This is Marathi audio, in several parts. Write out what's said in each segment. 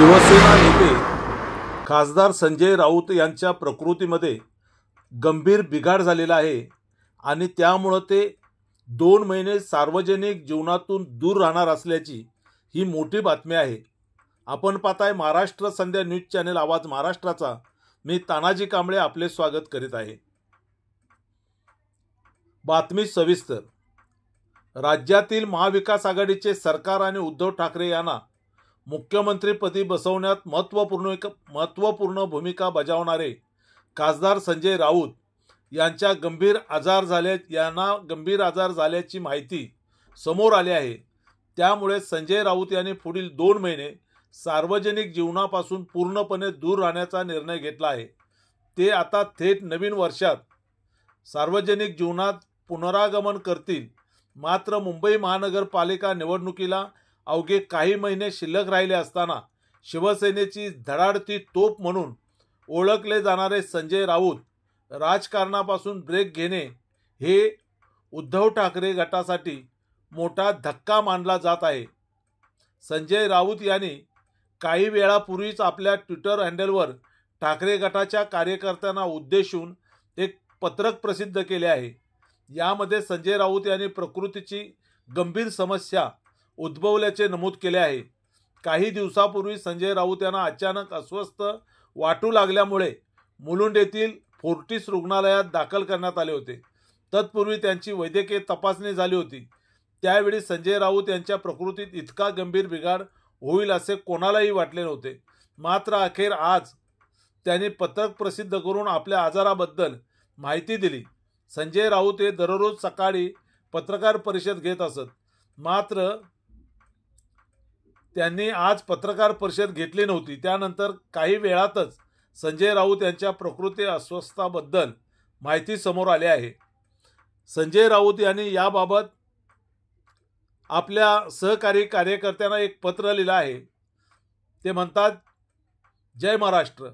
शिवसेना नेते खासदार संजय राऊत यांच्या प्रकृतीमध्ये गंभीर बिघाड झालेला आहे आणि त्यामुळे ते 2 महिने सार्वजनिक जीवनातून दूर राहणार असल्याची ही मोठी बातमी आहे। आपण पाहताय महाराष्ट्र संध्या न्यूज चॅनल आवाज महाराष्ट्राचा। मी तानाजी कांबळे आपले स्वागत करीत आहे। बातमी सविस्तर। राज्यातील महाविकास आघाडीचे सरकार आणि उद्धव ठाकरे यांना मुख्यमंत्रीपदी बसवण्यात महत्त्वपूर्ण भूमिका बजावणारे खासदार संजय राऊत यांना गंभीर आजार झाल्याची माहिती समोर आली आहे। त्यामुळे संजय राऊत यांनी पुढील 2 महिने सार्वजनिक जीवनापासून पूर्णपणे दूर राहण्याचा निर्णय घेतला आहे। ते आता थेट नवीन वर्षात सार्वजनिक जीवनात पुनरागमन करतील। मात्र मुंबई महानगरपालिका निवडणुकीला अवघे काही महिने शिल्लक राहिले असताना शिवसेनेची धडाडती तोफ म्हणून ओळखले जाणारे संजय राऊत राजकारणापासून ब्रेक घेणे हे उद्धव ठाकरे गटासाठी मोठा धक्का मानला जात आहे। संजय राऊत यांनी काही वेळापूर्वीच आपल्या ट्विटर हँडलवर ठाकरे गटाच्या कार्यकर्त्यांना उद्देशून एक पत्रक प्रसिद्ध केले आहे। यामध्ये संजय राऊत यांनी प्रकृतीची गंभीर समस्या उद्भवल्याचे नमूद केले आहे। काही दिवसापूर्वी संजय राऊत यांना अचानक अस्वस्थ वाटू लागल्यामुळे मुलुंड येथील फोर्टिस रुग्णालयात दाखल करण्यात आले होते। तत्पूर्वी त्यांची वैद्यकीय तपासणी झाली होती। त्यावेळी संजय राऊत यांच्या प्रकृतीत इतका गंभीर बिघाड होईल असे कोणालाही वाटले नव्हते। मात्र अखेर आज त्यांनी पत्रक प्रसिद्ध करून आपल्या आजाराबद्दल माहिती दिली। संजय राऊत हे दररोज सकाळी पत्रकार परिषद घेत असत। मात्र त्यांनी आज पत्रकार परिषद घेतली नव्हती। त्यानंतर काही वेळातच संजय राऊत यांच्या प्रकृती अस्वस्थताबद्दल माहिती समोर आली आहे। संजय राऊत यांनी याबाबत आपल्या सहकारी कार्यकर्त्यांना एक पत्र लिहिलं आहे। ते म्हणतात, जय महाराष्ट्र।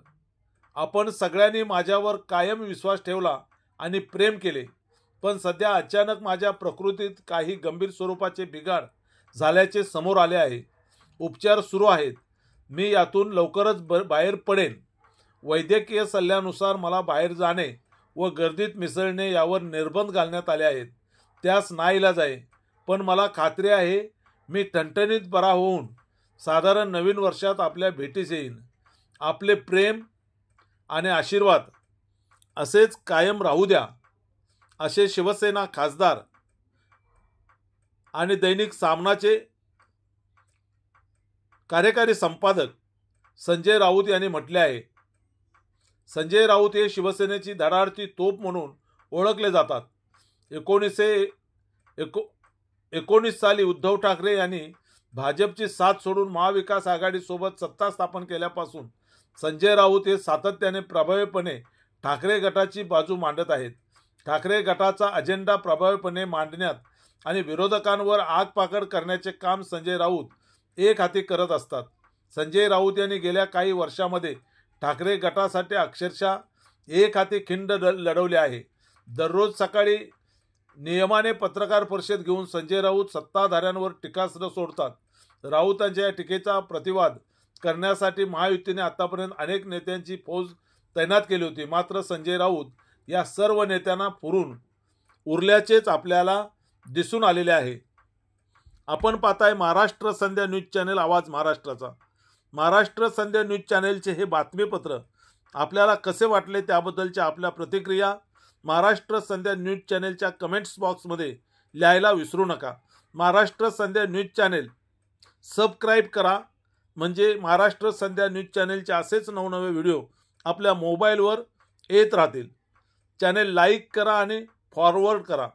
आपण सगळ्यांनी माझ्यावर कायम विश्वास ठेवला आणि प्रेम केले, पण सध्या अचानक माझ्या प्रकृतीत काही गंभीर स्वरूपाचे बिघाड झाल्याचे समोर आले आहे। उपचार सुरू आहेत। मी यातून लवकरच बाहेर पडेन। वैद्यकीय सल्ल्यानुसार मला बाहेर जाणे व गर्दीत मिसळणे यावर निर्बंध घालण्यात आले आहेत। त्यास नाईलाज आहे, पण मला खात्री आहे मी ठणठणीत बरा होऊन साधारण नवीन वर्षात आपल्या भेटीस येईन। आपले प्रेम आणि आशीर्वाद असेच कायम राहू द्या, असे शिवसेना खासदार आणि दैनिक सामनाचे कार्यकारी संपादक संजय राऊत यांनी म्हटले आहे। संजय राऊत हे शिवसेनेची धडाडती तोफ म्हणून ओळखले जातात। 1919 साली उद्धव ठाकरे यांनी भाजपची साथ सोडून महाविकास आघाडीसोबत सत्ता स्थापन केल्यापासून संजय राऊत हे सातत्याने प्रभावीपणे ठाकरे गटाची बाजू मांडत आहेत। ठाकरे गटाचा अजेंडा प्रभावीपणे मांडण्यात आणि विरोधकांवर आगपाखड करण्याचे काम संजय राऊत एक हाती करत असतात। संजय राऊत यांनी गेल्या काही वर्षांमध्ये ठाकरे गटासाठी अक्षरशः एक हाती खिंड लढवले आहे। दररोज सकाळी नियमाने पत्रकार परिषद घेऊन संजय राऊत सत्ताधाऱ्यांवर टीकास्त्र सोडतात। राऊतांच्या या टीकेचा प्रतिवाद करण्यासाठी महायुतीने आतापर्यंत अनेक नेत्यांची फौज तैनात केली होती। मात्र संजय राऊत या सर्व नेत्यांना पुरून उरल्याचेच आपल्याला दिसून आलेले आहे। आपण पाहताय महाराष्ट्र संध्या न्यूज चॅनल आवाज महाराष्ट्राचा। महाराष्ट्र संध्या न्यूज चॅनलचे हे बातमीपत्र आपल्याला कसे वाटले त्याबद्दलच्या आपल्या प्रतिक्रिया महाराष्ट्र संध्या न्यूज चॅनलच्या कमेंट्स बॉक्समध्ये लिहायला विसरू नका। महाराष्ट्र संध्या न्यूज चॅनल सबस्क्राईब करा, म्हणजे महाराष्ट्र संध्या न्यूज चॅनलचे असेच नवनवे व्हिडिओ आपल्या मोबाईलवर येत राहतील। चॅनल लाईक करा आणि फॉरवर्ड करा।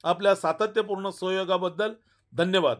आपल्या सातत्यपूर्ण सहयोगाबद्दल धन्यवाद।